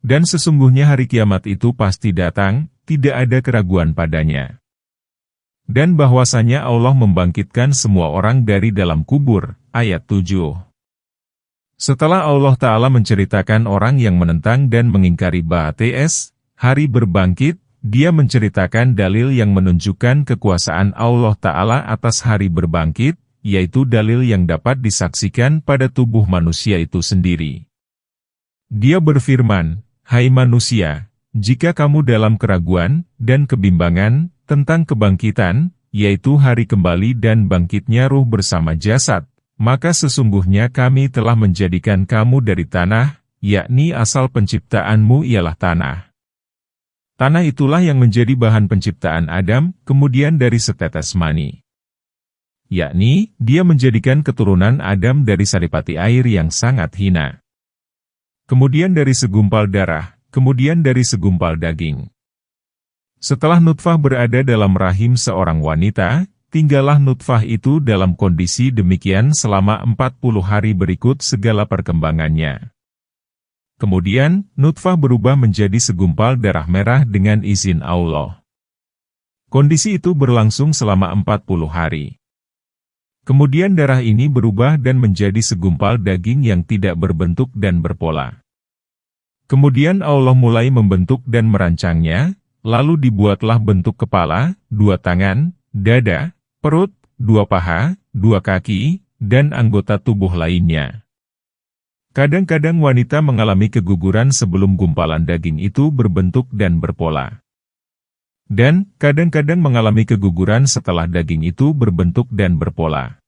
Dan sesungguhnya hari kiamat itu pasti datang, tidak ada keraguan padanya. Dan bahwasanya Allah membangkitkan semua orang dari dalam kubur. Ayat 7. Setelah Allah Ta'ala menceritakan orang yang menentang dan mengingkari ba'ats, hari berbangkit, Dia menceritakan dalil yang menunjukkan kekuasaan Allah Ta'ala atas hari berbangkit, yaitu dalil yang dapat disaksikan pada tubuh manusia itu sendiri. Dia berfirman, "Hai manusia, jika kamu dalam keraguan dan kebimbangan tentang kebangkitan, yaitu hari kembali dan bangkitnya ruh bersama jasad, maka sesungguhnya kami telah menjadikan kamu dari tanah, yakni asal penciptaanmu ialah tanah. Tanah itulah yang menjadi bahan penciptaan Adam, kemudian dari setetes mani. Yakni, Dia menjadikan keturunan Adam dari saripati air yang sangat hina. Kemudian dari segumpal darah, kemudian dari segumpal daging. Setelah nutfah berada dalam rahim seorang wanita, tinggallah nutfah itu dalam kondisi demikian selama 40 hari berikut segala perkembangannya. Kemudian, nutfah berubah menjadi segumpal darah merah dengan izin Allah. Kondisi itu berlangsung selama 40 hari. Kemudian darah ini berubah dan menjadi segumpal daging yang tidak berbentuk dan berpola. Kemudian Allah mulai membentuk dan merancangnya, lalu dibuatlah bentuk kepala, 2 tangan, dada, perut, 2 paha, 2 kaki, dan anggota tubuh lainnya. Kadang-kadang wanita mengalami keguguran sebelum gumpalan daging itu berbentuk dan berpola. Dan, kadang-kadang mengalami keguguran setelah daging itu berbentuk dan berpola.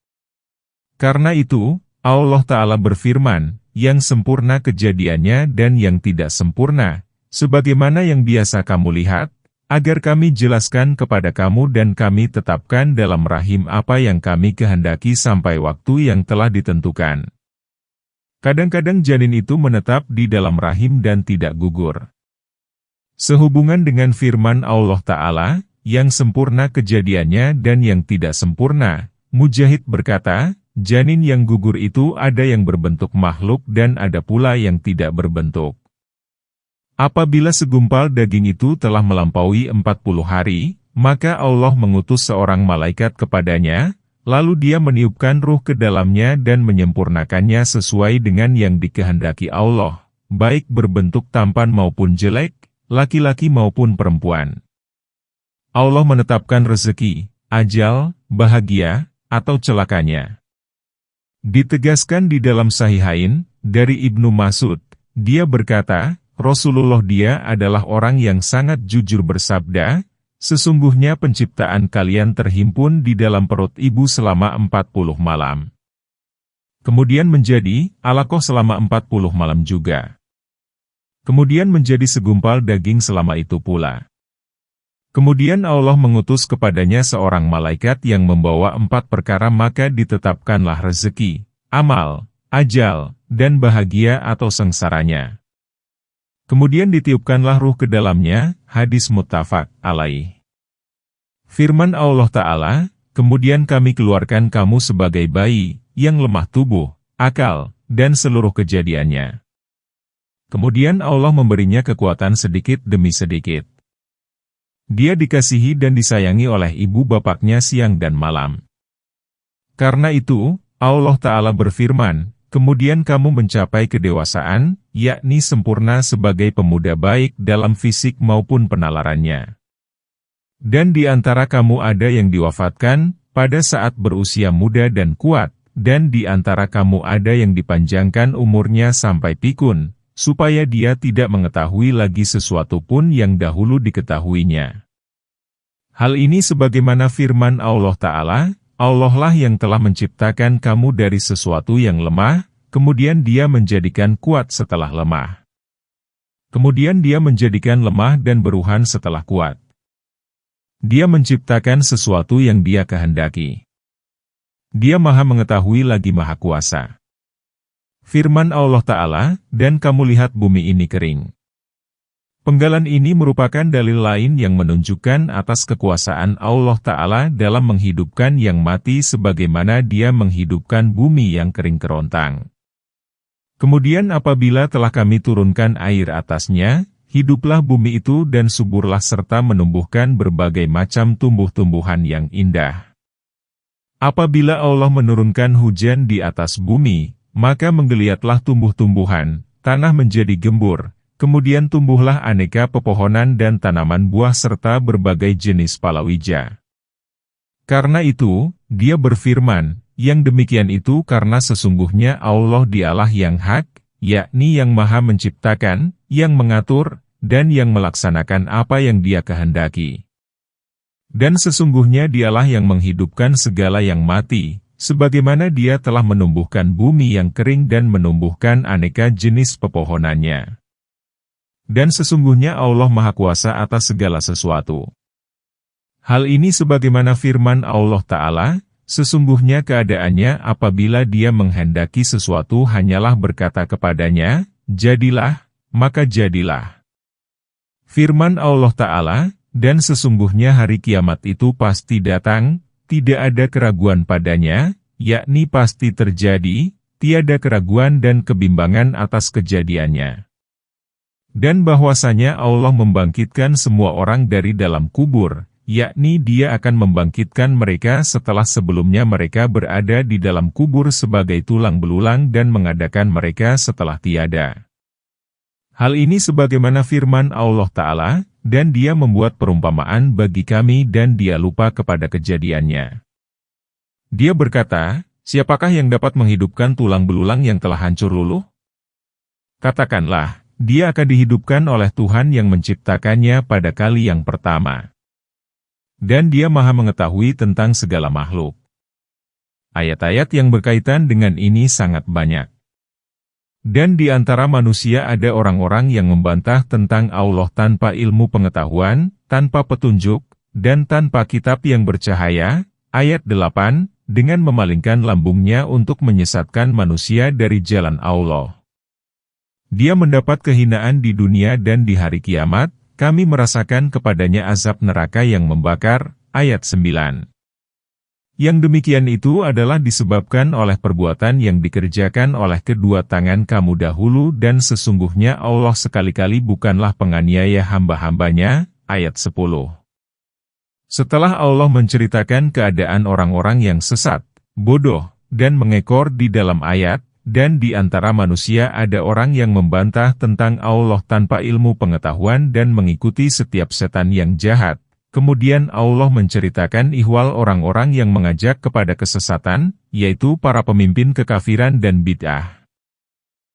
Karena itu, Allah Ta'ala berfirman, yang sempurna kejadiannya dan yang tidak sempurna, sebagaimana yang biasa kamu lihat, agar kami jelaskan kepada kamu dan kami tetapkan dalam rahim apa yang kami kehendaki sampai waktu yang telah ditentukan. Kadang-kadang janin itu menetap di dalam rahim dan tidak gugur. Sehubungan dengan firman Allah Ta'ala, yang sempurna kejadiannya dan yang tidak sempurna, Mujahid berkata, janin yang gugur itu ada yang berbentuk makhluk dan ada pula yang tidak berbentuk. Apabila segumpal daging itu telah melampaui 40 hari, maka Allah mengutus seorang malaikat kepadanya, lalu Dia meniupkan ruh ke dalamnya dan menyempurnakannya sesuai dengan yang dikehendaki Allah, baik berbentuk tampan maupun jelek, laki-laki maupun perempuan. Allah menetapkan rezeki, ajal, bahagia, atau celakanya. Ditegaskan di dalam Sahihain, dari Ibnu Mas'ud, dia berkata, Rasulullah Dia adalah orang yang sangat jujur bersabda, sesungguhnya penciptaan kalian terhimpun di dalam perut ibu selama 40 malam. Kemudian menjadi alaqah selama 40 malam juga. Kemudian menjadi segumpal daging selama itu pula. Kemudian Allah mengutus kepadanya seorang malaikat yang membawa 4 perkara maka ditetapkanlah rezeki, amal, ajal, dan bahagia atau sengsaranya. Kemudian ditiupkanlah ruh ke dalamnya, hadis muttafaq alaih. Firman Allah Ta'ala, kemudian kami keluarkan kamu sebagai bayi, yang lemah tubuh, akal, dan seluruh kejadiannya. Kemudian Allah memberinya kekuatan sedikit demi sedikit. Dia dikasihi dan disayangi oleh ibu bapaknya siang dan malam. Karena itu, Allah Ta'ala berfirman, kemudian kamu mencapai kedewasaan, yakni sempurna sebagai pemuda baik dalam fisik maupun penalarannya. Dan di antara kamu ada yang diwafatkan, pada saat berusia muda dan kuat, dan di antara kamu ada yang dipanjangkan umurnya sampai pikun, supaya dia tidak mengetahui lagi sesuatu pun yang dahulu diketahuinya. Hal ini sebagaimana firman Allah Ta'ala, Allah lah yang telah menciptakan kamu dari sesuatu yang lemah, kemudian Dia menjadikan kuat setelah lemah. Kemudian Dia menjadikan lemah dan beruhan setelah kuat. Dia menciptakan sesuatu yang Dia kehendaki. Dia Maha Mengetahui lagi Maha Kuasa. Firman Allah Ta'ala, dan kamu lihat bumi ini kering. Penggalan ini merupakan dalil lain yang menunjukkan atas kekuasaan Allah Ta'ala dalam menghidupkan yang mati sebagaimana Dia menghidupkan bumi yang kering kerontang. Kemudian apabila telah kami turunkan air atasnya, hiduplah bumi itu dan suburlah serta menumbuhkan berbagai macam tumbuh-tumbuhan yang indah. Apabila Allah menurunkan hujan di atas bumi, maka menggeliatlah tumbuh-tumbuhan, tanah menjadi gembur, kemudian tumbuhlah aneka pepohonan dan tanaman buah serta berbagai jenis palawija. Karena itu, Dia berfirman, yang demikian itu karena sesungguhnya Allah dialah yang hak, yakni yang maha menciptakan, yang mengatur, dan yang melaksanakan apa yang Dia kehendaki. Dan sesungguhnya Dialah yang menghidupkan segala yang mati, sebagaimana Dia telah menumbuhkan bumi yang kering dan menumbuhkan aneka jenis pepohonannya. Dan sesungguhnya Allah Maha Kuasa atas segala sesuatu. Hal ini sebagaimana firman Allah Ta'ala, sesungguhnya keadaannya apabila Dia menghendaki sesuatu hanyalah berkata kepadanya, jadilah, maka jadilah. Firman Allah Ta'ala, dan sesungguhnya hari kiamat itu pasti datang, tidak ada keraguan padanya, yakni pasti terjadi, tiada keraguan dan kebimbangan atas kejadiannya. Dan bahwasanya Allah membangkitkan semua orang dari dalam kubur, yakni Dia akan membangkitkan mereka setelah sebelumnya mereka berada di dalam kubur sebagai tulang belulang dan mengadakan mereka setelah tiada. Hal ini sebagaimana firman Allah Ta'ala, dan Dia membuat perumpamaan bagi kami dan Dia lupa kepada kejadiannya. Dia berkata, siapakah yang dapat menghidupkan tulang belulang yang telah hancur luluh? Katakanlah, Dia akan dihidupkan oleh Tuhan yang menciptakannya pada kali yang pertama. Dan Dia maha mengetahui tentang segala makhluk. Ayat-ayat yang berkaitan dengan ini sangat banyak. Dan di antara manusia ada orang-orang yang membantah tentang Allah tanpa ilmu pengetahuan, tanpa petunjuk, dan tanpa kitab yang bercahaya. Ayat 8, dengan memalingkan lambungnya untuk menyesatkan manusia dari jalan Allah. Dia mendapat kehinaan di dunia dan di hari kiamat, kami merasakan kepadanya azab neraka yang membakar. Ayat 9. Yang demikian itu adalah disebabkan oleh perbuatan yang dikerjakan oleh kedua tangan kamu dahulu dan sesungguhnya Allah sekali-kali bukanlah penganiaya hamba-hambanya. Ayat 10. Setelah Allah menceritakan keadaan orang-orang yang sesat, bodoh, dan mengekor di dalam ayat, dan di antara manusia ada orang yang membantah tentang Allah tanpa ilmu pengetahuan dan mengikuti setiap setan yang jahat. Kemudian Allah menceritakan ihwal orang-orang yang mengajak kepada kesesatan, yaitu para pemimpin kekafiran dan bid'ah.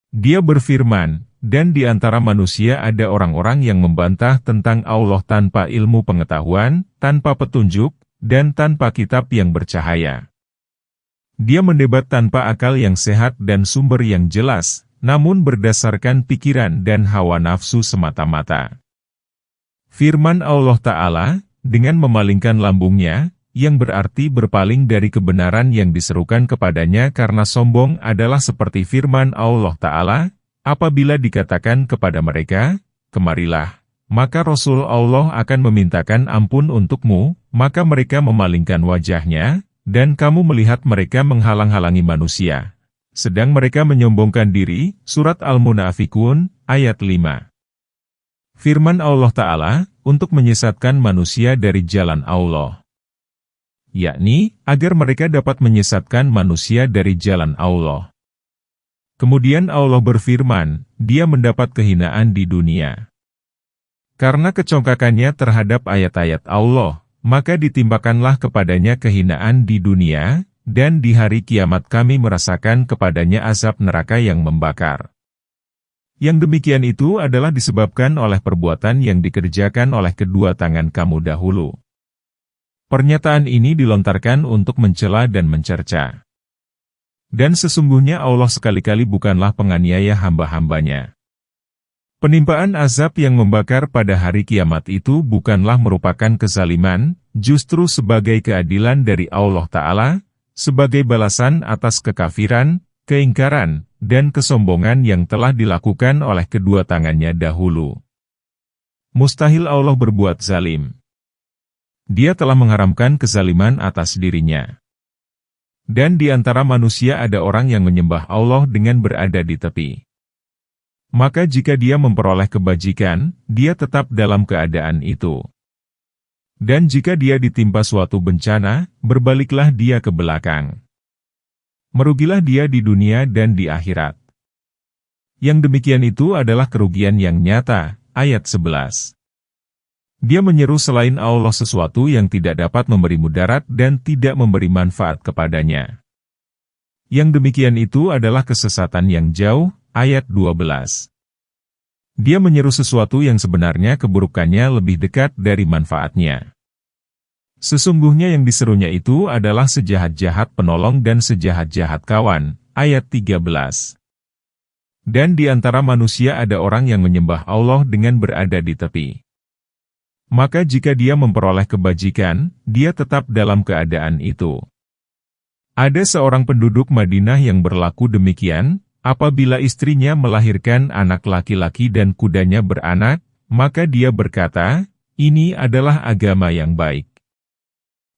Dia berfirman, dan di antara manusia ada orang-orang yang membantah tentang Allah tanpa ilmu pengetahuan, tanpa petunjuk, dan tanpa kitab yang bercahaya. Dia mendebat tanpa akal yang sehat dan sumber yang jelas, namun berdasarkan pikiran dan hawa nafsu semata-mata. Firman Allah Ta'ala, dengan memalingkan lambungnya, yang berarti berpaling dari kebenaran yang diserukan kepadanya karena sombong adalah seperti firman Allah Ta'ala, apabila dikatakan kepada mereka, kemarilah, maka Rasul Allah akan memintakan ampun untukmu, maka mereka memalingkan wajahnya, dan kamu melihat mereka menghalang-halangi manusia. Sedang mereka menyombongkan diri, Surat Al-Munafikun, ayat 5. Firman Allah Ta'ala, untuk menyesatkan manusia dari jalan Allah. Yakni, agar mereka dapat menyesatkan manusia dari jalan Allah. Kemudian Allah berfirman, Dia mendapat kehinaan di dunia. Karena kecongkakannya terhadap ayat-ayat Allah, maka ditimbakanlah kepadanya kehinaan di dunia, dan di hari kiamat kami merasakan kepadanya azab neraka yang membakar. Yang demikian itu adalah disebabkan oleh perbuatan yang dikerjakan oleh kedua tangan kamu dahulu. Pernyataan ini dilontarkan untuk mencela dan mencerca. Dan sesungguhnya Allah sekali-kali bukanlah penganiaya hamba-hambanya. Penimpaan azab yang membakar pada hari kiamat itu bukanlah merupakan kezaliman, justru sebagai keadilan dari Allah Ta'ala, sebagai balasan atas kekafiran, keingkaran, dan kesombongan yang telah dilakukan oleh kedua tangannya dahulu. Mustahil Allah berbuat zalim. Dia telah mengharamkan kezaliman atas dirinya. Dan di antara manusia ada orang yang menyembah Allah dengan berada di tepi. Maka jika dia memperoleh kebajikan, dia tetap dalam keadaan itu. Dan jika dia ditimpa suatu bencana, berbaliklah dia ke belakang. Merugilah dia di dunia dan di akhirat. Yang demikian itu adalah kerugian yang nyata. Ayat 11. Dia menyeru selain Allah sesuatu yang tidak dapat memberi mudarat dan tidak memberi manfaat kepadanya. Yang demikian itu adalah kesesatan yang jauh. Ayat 12. Dia menyeru sesuatu yang sebenarnya keburukannya lebih dekat dari manfaatnya. Sesungguhnya yang diserunya itu adalah sejahat-jahat penolong dan sejahat-jahat kawan. Ayat 13. Dan di antara manusia ada orang yang menyembah Allah dengan berada di tepi. Maka jika dia memperoleh kebajikan, dia tetap dalam keadaan itu. Ada seorang penduduk Madinah yang berlaku demikian, apabila istrinya melahirkan anak laki-laki dan kudanya beranak, maka dia berkata, "Ini adalah agama yang baik."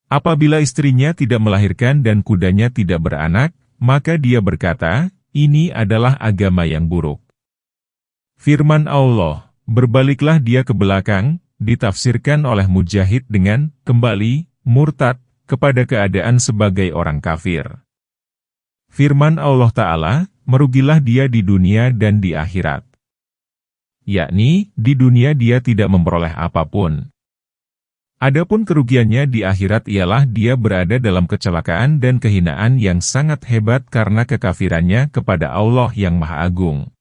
Apabila istrinya tidak melahirkan dan kudanya tidak beranak, maka dia berkata, "Ini adalah agama yang buruk." Firman Allah, "Berbaliklah dia ke belakang," ditafsirkan oleh Mujahid dengan kembali, murtad, kepada keadaan sebagai orang kafir. Firman Allah Ta'ala, "Merugilah dia di dunia dan di akhirat." Yakni, di dunia dia tidak memperoleh apapun. Adapun kerugiannya di akhirat ialah dia berada dalam kecelakaan dan kehinaan yang sangat hebat karena kekafirannya kepada Allah yang Maha Agung.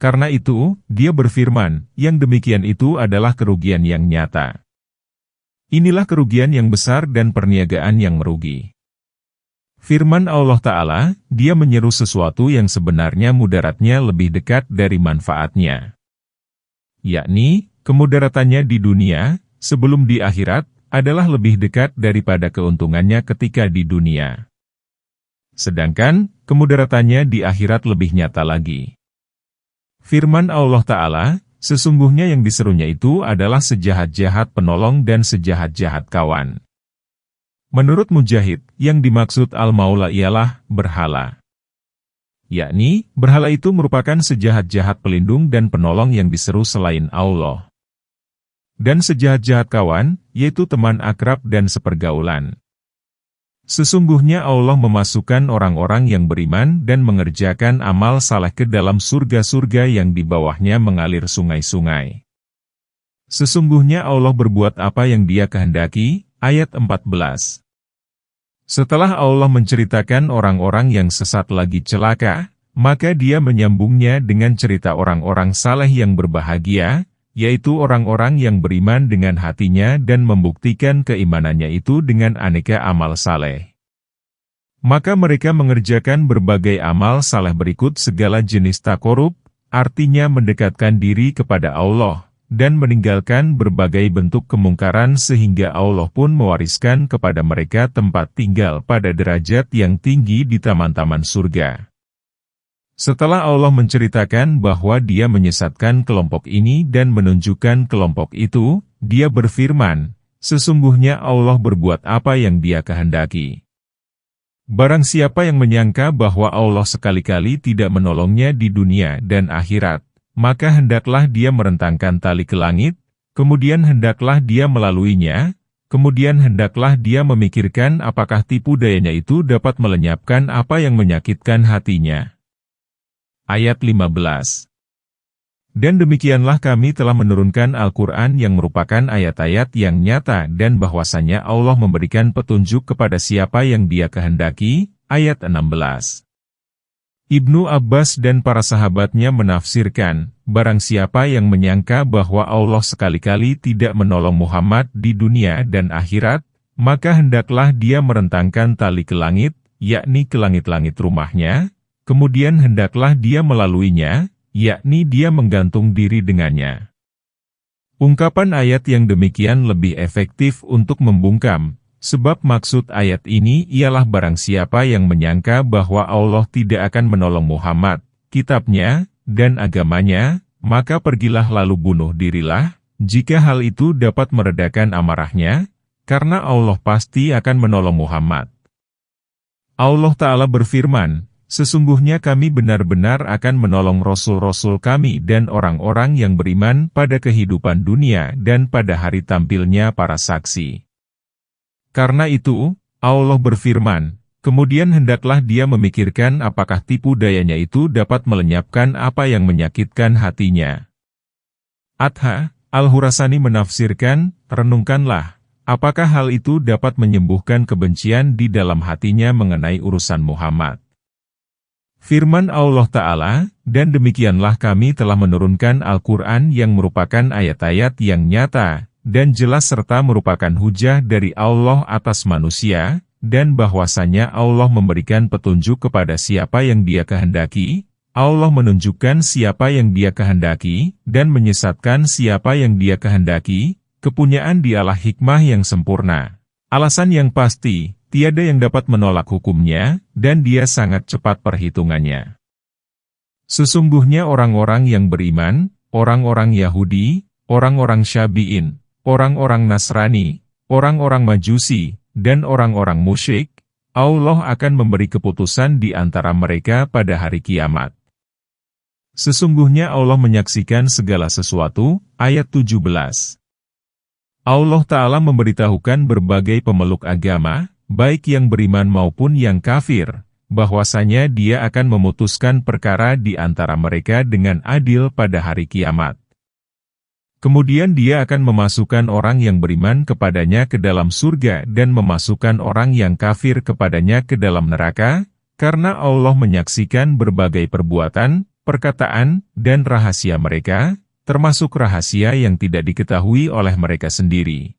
Karena itu, dia berfirman, yang demikian itu adalah kerugian yang nyata. Inilah kerugian yang besar dan perniagaan yang merugi. Firman Allah Ta'ala, dia menyeru sesuatu yang sebenarnya mudaratnya lebih dekat dari manfaatnya. Yakni, kemudaratannya di dunia, sebelum di akhirat, adalah lebih dekat daripada keuntungannya ketika di dunia. Sedangkan, kemudaratannya di akhirat lebih nyata lagi. Firman Allah Ta'ala, sesungguhnya yang diserunya itu adalah sejahat-jahat penolong dan sejahat-jahat kawan. Menurut Mujahid, yang dimaksud Al-Maula ialah berhala. Yakni, berhala itu merupakan sejahat-jahat pelindung dan penolong yang diseru selain Allah. Dan sejahat-jahat kawan, yaitu teman akrab dan sepergaulan. Sesungguhnya Allah memasukkan orang-orang yang beriman dan mengerjakan amal saleh ke dalam surga-surga yang di bawahnya mengalir sungai-sungai. Sesungguhnya Allah berbuat apa yang Dia kehendaki. Ayat 14. Setelah Allah menceritakan orang-orang yang sesat lagi celaka, maka Dia menyambungnya dengan cerita orang-orang saleh yang berbahagia, yaitu orang-orang yang beriman dengan hatinya dan membuktikan keimanannya itu dengan aneka amal saleh. Maka mereka mengerjakan berbagai amal saleh berikut segala jenis takorup, artinya mendekatkan diri kepada Allah, dan meninggalkan berbagai bentuk kemungkaran sehingga Allah pun mewariskan kepada mereka tempat tinggal pada derajat yang tinggi di taman-taman surga. Setelah Allah menceritakan bahwa Dia menyesatkan kelompok ini dan menunjukkan kelompok itu, Dia berfirman, sesungguhnya Allah berbuat apa yang Dia kehendaki. Barang siapa yang menyangka bahwa Allah sekali-kali tidak menolongnya di dunia dan akhirat, maka hendaklah dia merentangkan tali ke langit, kemudian hendaklah dia melaluinya, kemudian hendaklah dia memikirkan apakah tipu dayanya itu dapat melenyapkan apa yang menyakitkan hatinya. Ayat 15. Dan demikianlah kami telah menurunkan Al-Quran yang merupakan ayat-ayat yang nyata dan bahwasanya Allah memberikan petunjuk kepada siapa yang Dia kehendaki. Ayat 16. Ibnu Abbas dan para sahabatnya menafsirkan, barang siapa yang menyangka bahwa Allah sekali-kali tidak menolong Muhammad di dunia dan akhirat, maka hendaklah dia merentangkan tali ke langit, yakni ke langit-langit rumahnya, kemudian hendaklah dia melaluinya, yakni dia menggantung diri dengannya. Ungkapan ayat yang demikian lebih efektif untuk membungkam, sebab maksud ayat ini ialah barang siapa yang menyangka bahwa Allah tidak akan menolong Muhammad, kitabnya, dan agamanya, maka pergilah lalu bunuh dirilah, jika hal itu dapat meredakan amarahnya, karena Allah pasti akan menolong Muhammad. Allah Ta'ala berfirman, sesungguhnya kami benar-benar akan menolong Rasul-Rasul kami dan orang-orang yang beriman pada kehidupan dunia dan pada hari tampilnya para saksi. Karena itu, Allah berfirman, kemudian hendaklah dia memikirkan apakah tipu dayanya itu dapat melenyapkan apa yang menyakitkan hatinya. Atha, Al-Hurasani menafsirkan, renungkanlah, apakah hal itu dapat menyembuhkan kebencian di dalam hatinya mengenai urusan Muhammad. Firman Allah Ta'ala, dan demikianlah kami telah menurunkan Al-Quran yang merupakan ayat-ayat yang nyata, dan jelas serta merupakan hujah dari Allah atas manusia, dan bahwasanya Allah memberikan petunjuk kepada siapa yang Dia kehendaki, Allah menunjukkan siapa yang Dia kehendaki, dan menyesatkan siapa yang Dia kehendaki, kepunyaan Dialah hikmah yang sempurna. Alasan yang pasti, tiada yang dapat menolak hukumnya, dan Dia sangat cepat perhitungannya. Sesungguhnya orang-orang yang beriman, orang-orang Yahudi, orang-orang Syabi'in, orang-orang Nasrani, orang-orang Majusi, dan orang-orang musyrik, Allah akan memberi keputusan di antara mereka pada hari kiamat. Sesungguhnya Allah menyaksikan segala sesuatu, ayat 17. Allah Ta'ala memberitahukan berbagai pemeluk agama, baik yang beriman maupun yang kafir, bahwasanya Dia akan memutuskan perkara di antara mereka dengan adil pada hari kiamat. Kemudian Dia akan memasukkan orang yang beriman kepadanya ke dalam surga dan memasukkan orang yang kafir kepadanya ke dalam neraka, karena Allah menyaksikan berbagai perbuatan, perkataan, dan rahasia mereka, termasuk rahasia yang tidak diketahui oleh mereka sendiri.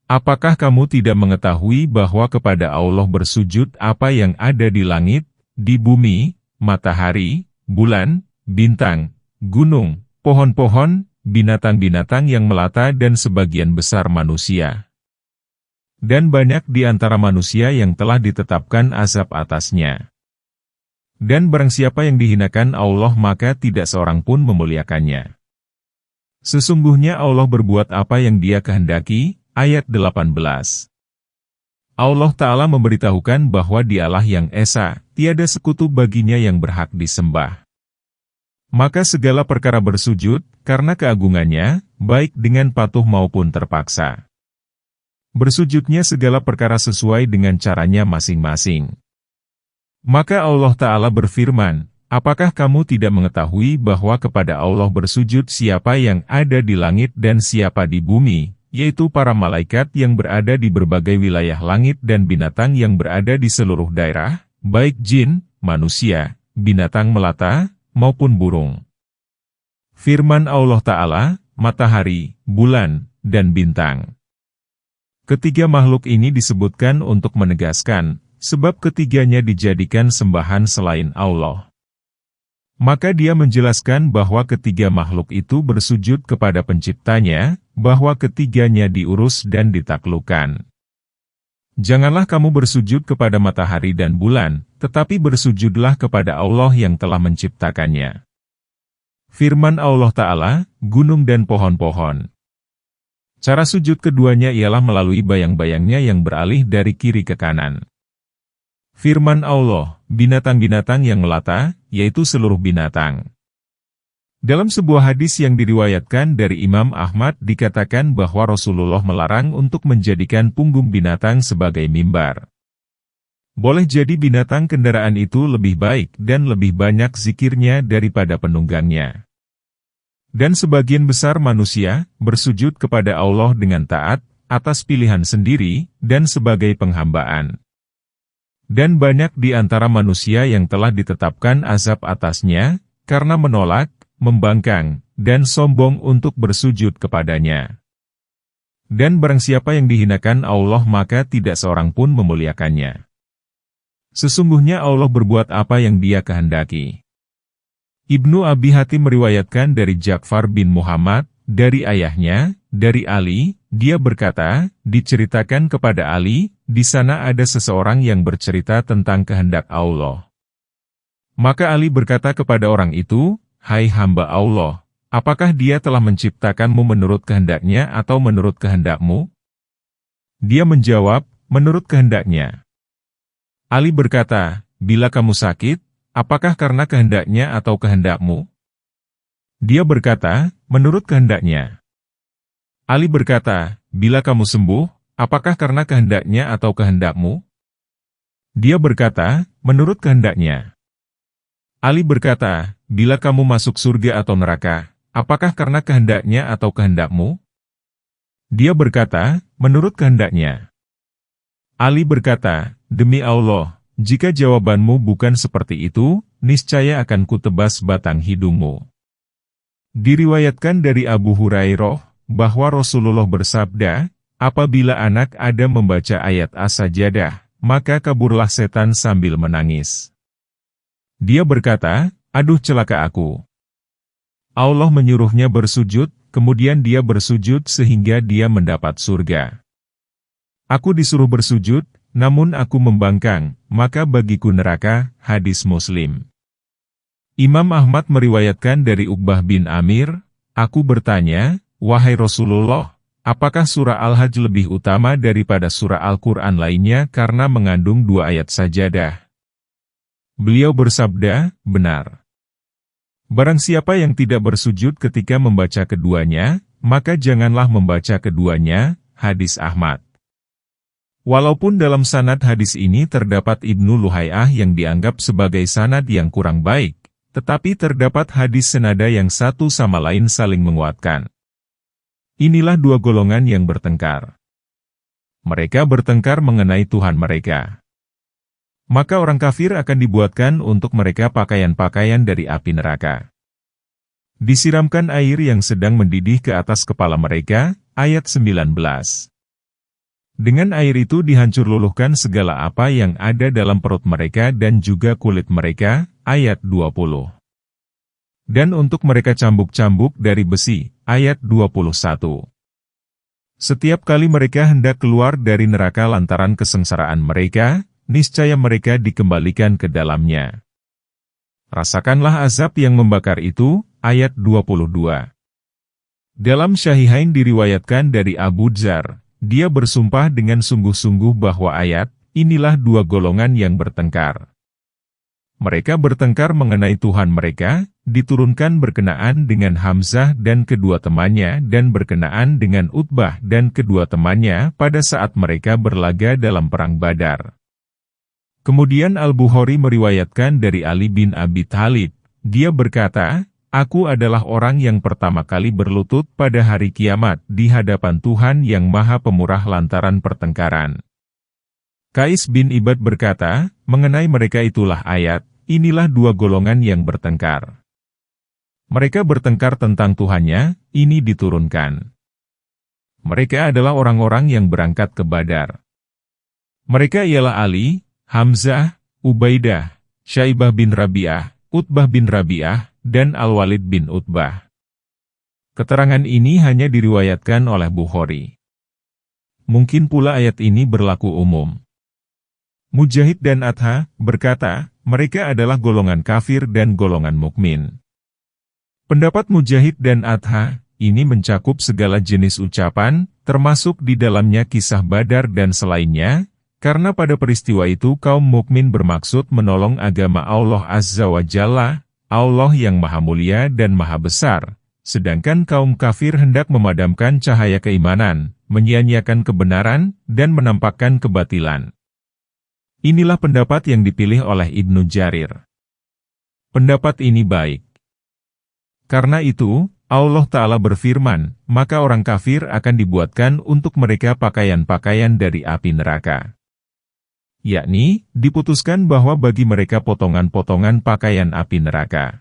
Apakah kamu tidak mengetahui bahwa kepada Allah bersujud apa yang ada di langit, di bumi, matahari, bulan, bintang, gunung, pohon-pohon, binatang-binatang yang melata dan sebagian besar manusia? Dan banyak di antara manusia yang telah ditetapkan azab atasnya. Dan barang siapa yang dihinakan Allah maka tidak seorang pun memuliakannya. Sesungguhnya Allah berbuat apa yang Dia kehendaki. Ayat 18. Allah Ta'ala memberitahukan bahwa Dialah yang Esa, tiada sekutu baginya yang berhak disembah. Maka segala perkara bersujud, karena keagungannya, baik dengan patuh maupun terpaksa. Bersujudnya segala perkara sesuai dengan caranya masing-masing. Maka Allah Ta'ala berfirman, apakah kamu tidak mengetahui bahwa kepada Allah bersujud siapa yang ada di langit dan siapa di bumi, yaitu para malaikat yang berada di berbagai wilayah langit dan binatang yang berada di seluruh daerah, baik jin, manusia, binatang melata, maupun burung. Firman Allah Ta'ala, matahari, bulan, dan bintang. Ketiga makhluk ini disebutkan untuk menegaskan, sebab ketiganya dijadikan sembahan selain Allah. Maka Dia menjelaskan bahwa ketiga makhluk itu bersujud kepada penciptanya, bahwa ketiganya diurus dan ditaklukkan. Janganlah kamu bersujud kepada matahari dan bulan, tetapi bersujudlah kepada Allah yang telah menciptakannya. Firman Allah Ta'ala, gunung dan pohon-pohon. Cara sujud keduanya ialah melalui bayang-bayangnya yang beralih dari kiri ke kanan. Firman Allah, binatang-binatang yang melata, yaitu seluruh binatang. Dalam sebuah hadis yang diriwayatkan dari Imam Ahmad dikatakan bahwa Rasulullah melarang untuk menjadikan punggung binatang sebagai mimbar. Boleh jadi binatang kendaraan itu lebih baik dan lebih banyak zikirnya daripada penunggangnya. Dan sebagian besar manusia bersujud kepada Allah dengan taat, atas pilihan sendiri, dan sebagai penghambaan. Dan banyak di antara manusia yang telah ditetapkan azab atasnya, karena menolak, membangkang, dan sombong untuk bersujud kepadanya. Dan barang siapa yang dihinakan Allah maka tidak seorang pun memuliakannya. Sesungguhnya Allah berbuat apa yang Dia kehendaki. Ibnu Abi Hatim meriwayatkan dari Ja'far bin Muhammad, dari ayahnya, dari Ali, dia berkata, diceritakan kepada Ali, di sana ada seseorang yang bercerita tentang kehendak Allah. Maka Ali berkata kepada orang itu, hai hamba Allah, apakah Dia telah menciptakanmu menurut kehendaknya atau menurut kehendakmu? Dia menjawab, menurut kehendaknya. Ali berkata, bila kamu sakit, apakah karena kehendaknya atau kehendakmu? Dia berkata, menurut kehendaknya. Ali berkata, bila kamu sembuh, apakah karena kehendaknya atau kehendakmu? Dia berkata, menurut kehendaknya. Ali berkata, bila kamu masuk surga atau neraka, apakah karena kehendaknya atau kehendakmu? Dia berkata, menurut kehendaknya. Ali berkata, demi Allah, jika jawabanmu bukan seperti itu, niscaya akan kutebas batang hidungmu. Diriwayatkan dari Abu Hurairah, bahwa Rasulullah bersabda, apabila anak Adam membaca ayat As-Sajadah, maka kaburlah setan sambil menangis. Dia berkata, aduh celaka aku. Allah menyuruhnya bersujud, kemudian dia bersujud sehingga dia mendapat surga. Aku disuruh bersujud, namun aku membangkang, maka bagiku neraka. Hadis Muslim. Imam Ahmad meriwayatkan dari Uqbah bin Amir, aku bertanya, wahai Rasulullah, apakah surah Al-Hajj lebih utama daripada surah Al-Quran lainnya karena mengandung 2 ayat sajadah? Beliau bersabda, benar. Barang siapa yang tidak bersujud ketika membaca keduanya, maka janganlah membaca keduanya. Hadis Ahmad. Walaupun dalam sanad hadis ini terdapat Ibnu Luhai'ah yang dianggap sebagai sanad yang kurang baik, tetapi terdapat hadis senada yang satu sama lain saling menguatkan. Inilah 2 golongan yang bertengkar. Mereka bertengkar mengenai Tuhan mereka. Maka orang kafir akan dibuatkan untuk mereka pakaian-pakaian dari api neraka. Disiramkan air yang sedang mendidih ke atas kepala mereka. Ayat 19. Dengan air itu dihancur luluhkan segala apa yang ada dalam perut mereka dan juga kulit mereka. Ayat 20. Dan untuk mereka cambuk-cambuk dari besi. Ayat 21. Setiap kali mereka hendak keluar dari neraka lantaran kesengsaraan mereka, niscaya mereka dikembalikan ke dalamnya. Rasakanlah azab yang membakar itu. Ayat 22. Dalam Syahihain diriwayatkan dari Abu Dzar, dia bersumpah dengan sungguh-sungguh bahwa ayat, inilah 2 golongan yang bertengkar. Mereka bertengkar mengenai Tuhan mereka, diturunkan berkenaan dengan Hamzah dan kedua temannya dan berkenaan dengan Utbah dan kedua temannya pada saat mereka berlaga dalam Perang Badar. Kemudian Al-Bukhari meriwayatkan dari Ali bin Abi Thalib, dia berkata, aku adalah orang yang pertama kali berlutut pada hari kiamat di hadapan Tuhan yang Maha Pemurah lantaran pertengkaran. Qais bin Ibad berkata, mengenai mereka itulah ayat, inilah 2 golongan yang bertengkar. Mereka bertengkar tentang Tuhannya, ini diturunkan. Mereka adalah orang-orang yang berangkat ke Badar. Mereka ialah Ali, Hamzah, Ubaidah, Syaibah bin Rabi'ah, Utbah bin Rabi'ah, dan Al-Walid bin Utbah. Keterangan ini hanya diriwayatkan oleh Bukhari. Mungkin pula ayat ini berlaku umum. Mujahid dan Atha berkata, mereka adalah golongan kafir dan golongan mukmin. Pendapat Mujahid dan Atha ini mencakup segala jenis ucapan, termasuk di dalamnya kisah Badar dan selainnya, karena pada peristiwa itu kaum mukmin bermaksud menolong agama Allah Azza wa Jalla, Allah yang Maha Mulia dan Maha Besar, sedangkan kaum kafir hendak memadamkan cahaya keimanan, menyia-nyiakan kebenaran, dan menampakkan kebatilan. Inilah pendapat yang dipilih oleh Ibnu Jarir. Pendapat ini baik. Karena itu, Allah Ta'ala berfirman, maka orang kafir akan dibuatkan untuk mereka pakaian-pakaian dari api neraka. Yakni, diputuskan bahwa bagi mereka potongan-potongan pakaian api neraka.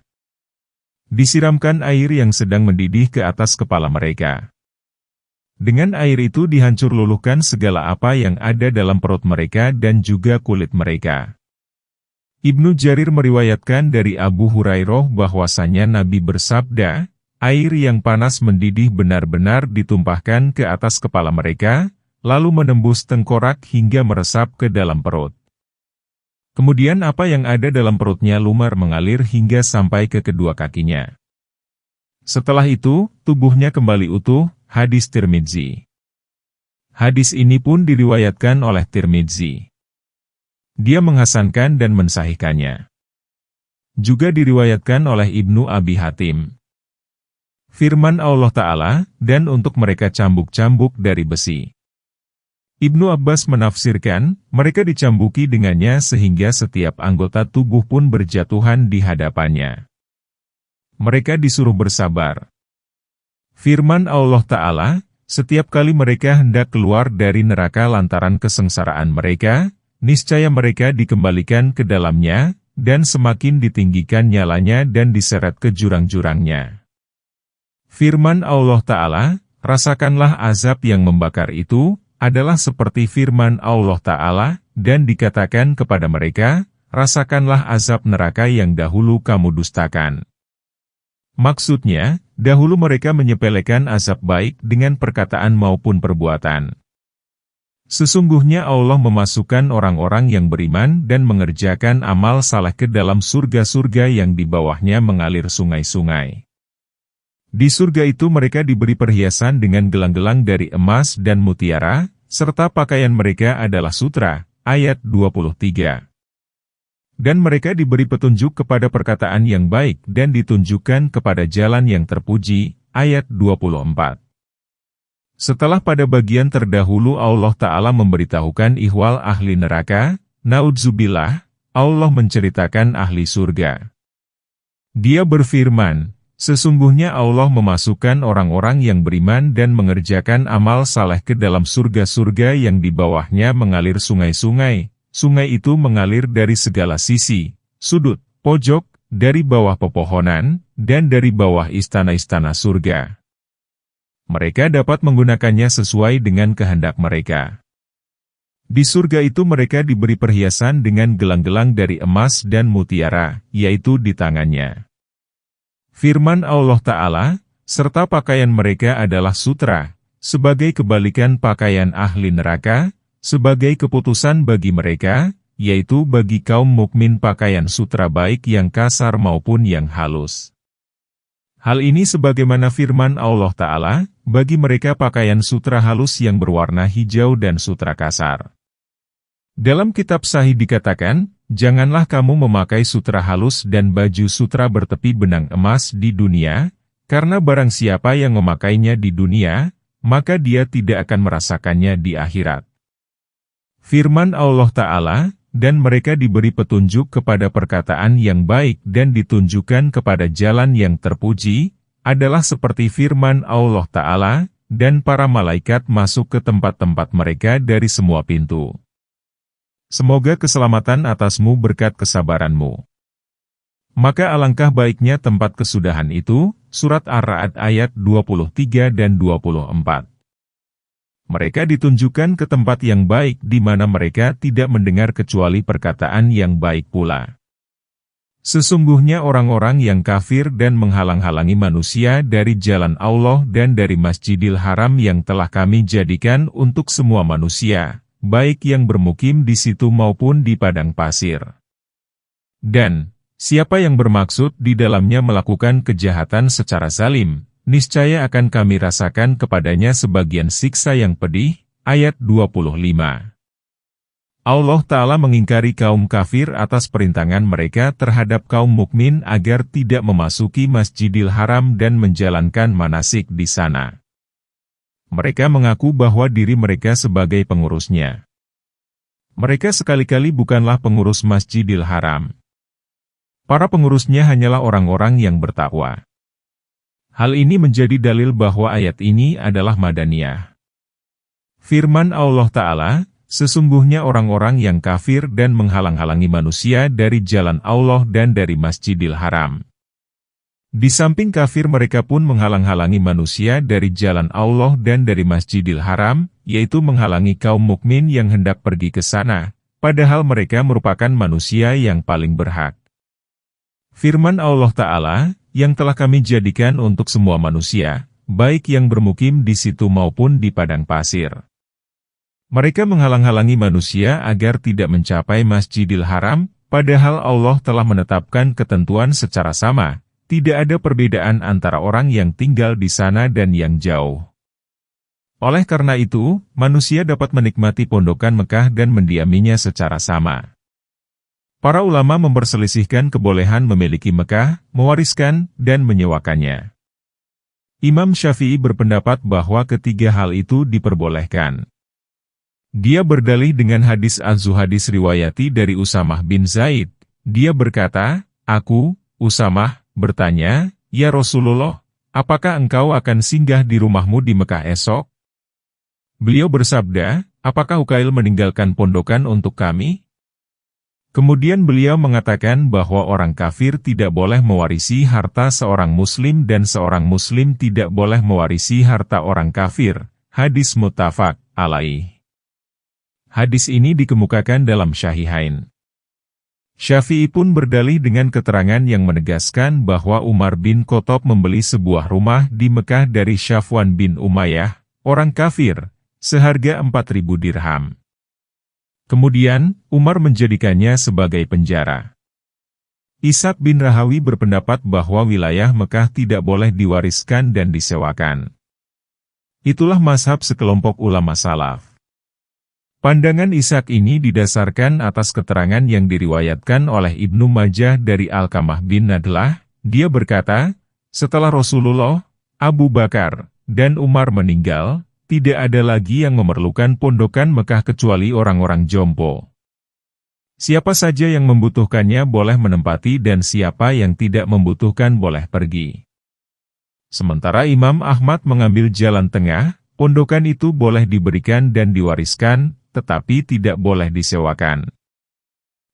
Disiramkan air yang sedang mendidih ke atas kepala mereka. Dengan air itu dihancur luluhkan segala apa yang ada dalam perut mereka dan juga kulit mereka. Ibnu Jarir meriwayatkan dari Abu Hurairah bahwasanya Nabi bersabda, air yang panas mendidih benar-benar ditumpahkan ke atas kepala mereka, lalu menembus tengkorak hingga meresap ke dalam perut. Kemudian apa yang ada dalam perutnya lumar mengalir hingga sampai ke kedua kakinya. Setelah itu, tubuhnya kembali utuh. Hadis Tirmidzi. Hadis ini pun diriwayatkan oleh Tirmidzi. Dia menghasankan dan mensahihkannya. Juga diriwayatkan oleh Ibnu Abi Hatim. Firman Allah Ta'ala, dan untuk mereka cambuk-cambuk dari besi. Ibnu Abbas menafsirkan, mereka dicambuki dengannya sehingga setiap anggota tubuh pun berjatuhan di hadapannya. Mereka disuruh bersabar. Firman Allah Ta'ala, setiap kali mereka hendak keluar dari neraka lantaran kesengsaraan mereka, niscaya mereka dikembalikan ke dalamnya, dan semakin ditinggikan nyalanya dan diseret ke jurang-jurangnya. Firman Allah Ta'ala, rasakanlah azab yang membakar itu, adalah seperti firman Allah Ta'ala, dan dikatakan kepada mereka, rasakanlah azab neraka yang dahulu kamu dustakan. Maksudnya, dahulu mereka menyepelekan azab baik dengan perkataan maupun perbuatan. Sesungguhnya Allah memasukkan orang-orang yang beriman dan mengerjakan amal saleh ke dalam surga-surga yang di bawahnya mengalir sungai-sungai. Di surga itu mereka diberi perhiasan dengan gelang-gelang dari emas dan mutiara, serta pakaian mereka adalah sutra, ayat 23. Dan mereka diberi petunjuk kepada perkataan yang baik dan ditunjukkan kepada jalan yang terpuji, ayat 24. Setelah pada bagian terdahulu Allah Ta'ala memberitahukan ihwal ahli neraka, naudzubillah, Allah menceritakan ahli surga. Dia berfirman, sesungguhnya Allah memasukkan orang-orang yang beriman dan mengerjakan amal saleh ke dalam surga-surga yang di bawahnya mengalir sungai-sungai. Sungai itu mengalir dari segala sisi, sudut, pojok, dari bawah pepohonan, dan dari bawah istana-istana surga. Mereka dapat menggunakannya sesuai dengan kehendak mereka. Di surga itu mereka diberi perhiasan dengan gelang-gelang dari emas dan mutiara, yaitu di tangannya. Firman Allah Ta'ala, serta pakaian mereka adalah sutra, sebagai kebalikan pakaian ahli neraka, sebagai keputusan bagi mereka, yaitu bagi kaum mukmin pakaian sutra baik yang kasar maupun yang halus. Hal ini sebagaimana firman Allah Ta'ala, bagi mereka pakaian sutra halus yang berwarna hijau dan sutra kasar. Dalam kitab Sahih dikatakan, janganlah kamu memakai sutra halus dan baju sutra bertepi benang emas di dunia, karena barang siapa yang memakainya di dunia, maka dia tidak akan merasakannya di akhirat. Firman Allah Ta'ala, dan mereka diberi petunjuk kepada perkataan yang baik dan ditunjukkan kepada jalan yang terpuji, adalah seperti firman Allah Ta'ala, dan para malaikat masuk ke tempat-tempat mereka dari semua pintu. Semoga keselamatan atasmu berkat kesabaranmu. Maka alangkah baiknya tempat kesudahan itu, surat Ar-Ra'd ayat 23 dan 24. Mereka ditunjukkan ke tempat yang baik di mana mereka tidak mendengar kecuali perkataan yang baik pula. Sesungguhnya orang-orang yang kafir dan menghalang-halangi manusia dari jalan Allah dan dari Masjidil Haram yang telah kami jadikan untuk semua manusia, baik yang bermukim di situ maupun di padang pasir. Dan, siapa yang bermaksud di dalamnya melakukan kejahatan secara zalim, niscaya akan kami rasakan kepadanya sebagian siksa yang pedih, ayat 25. Allah Ta'ala mengingkari kaum kafir atas perintangan mereka terhadap kaum mukmin agar tidak memasuki Masjidil Haram dan menjalankan manasik di sana. Mereka mengaku bahwa diri mereka sebagai pengurusnya. Mereka sekali-kali bukanlah pengurus Masjidil Haram. Para pengurusnya hanyalah orang-orang yang bertakwa. Hal ini menjadi dalil bahwa ayat ini adalah Madaniyah. Firman Allah Ta'ala, sesungguhnya orang-orang yang kafir dan menghalang-halangi manusia dari jalan Allah dan dari Masjidil Haram. Di samping kafir mereka pun menghalang-halangi manusia dari jalan Allah dan dari Masjidil Haram, yaitu menghalangi kaum mukmin yang hendak pergi ke sana, padahal mereka merupakan manusia yang paling berhak. Firman Allah Ta'ala, yang telah kami jadikan untuk semua manusia, baik yang bermukim di situ maupun di padang pasir. Mereka menghalang-halangi manusia agar tidak mencapai Masjidil Haram, padahal Allah telah menetapkan ketentuan secara sama, tidak ada perbedaan antara orang yang tinggal di sana dan yang jauh. Oleh karena itu, manusia dapat menikmati pondokan Mekah dan mendiaminya secara sama. Para ulama memperselisihkan kebolehan memiliki Mekah, mewariskan, dan menyewakannya. Imam Syafi'i berpendapat bahwa ketiga hal itu diperbolehkan. Dia berdalih dengan hadis Az-Zuhadis riwayati dari Usamah bin Zaid. Dia berkata, aku, Usamah, bertanya, "Ya Rasulullah, apakah engkau akan singgah di rumahmu di Mekah esok?" Beliau bersabda, "Apakah Ukail meninggalkan pondokan untuk kami?" Kemudian beliau mengatakan bahwa orang kafir tidak boleh mewarisi harta seorang muslim dan seorang muslim tidak boleh mewarisi harta orang kafir. Hadis muttafaq alaih. Hadis ini dikemukakan dalam Syahihain. Syafi'i pun berdalih dengan keterangan yang menegaskan bahwa Umar bin Khattab membeli sebuah rumah di Mekah dari Syafwan bin Umayyah, orang kafir, seharga 4.000 dirham. Kemudian, Umar menjadikannya sebagai penjara. Ishaq bin Rahawi berpendapat bahwa wilayah Mekah tidak boleh diwariskan dan disewakan. Itulah mazhab sekelompok ulama salaf. Pandangan Ishaq ini didasarkan atas keterangan yang diriwayatkan oleh Ibnu Majah dari Alqamah bin Nadlah. Dia berkata, setelah Rasulullah, Abu Bakar, dan Umar meninggal, tidak ada lagi yang memerlukan pondokan Mekah kecuali orang-orang jompo. Siapa saja yang membutuhkannya boleh menempati dan siapa yang tidak membutuhkan boleh pergi. Sementara Imam Ahmad mengambil jalan tengah, pondokan itu boleh diberikan dan diwariskan, tetapi tidak boleh disewakan.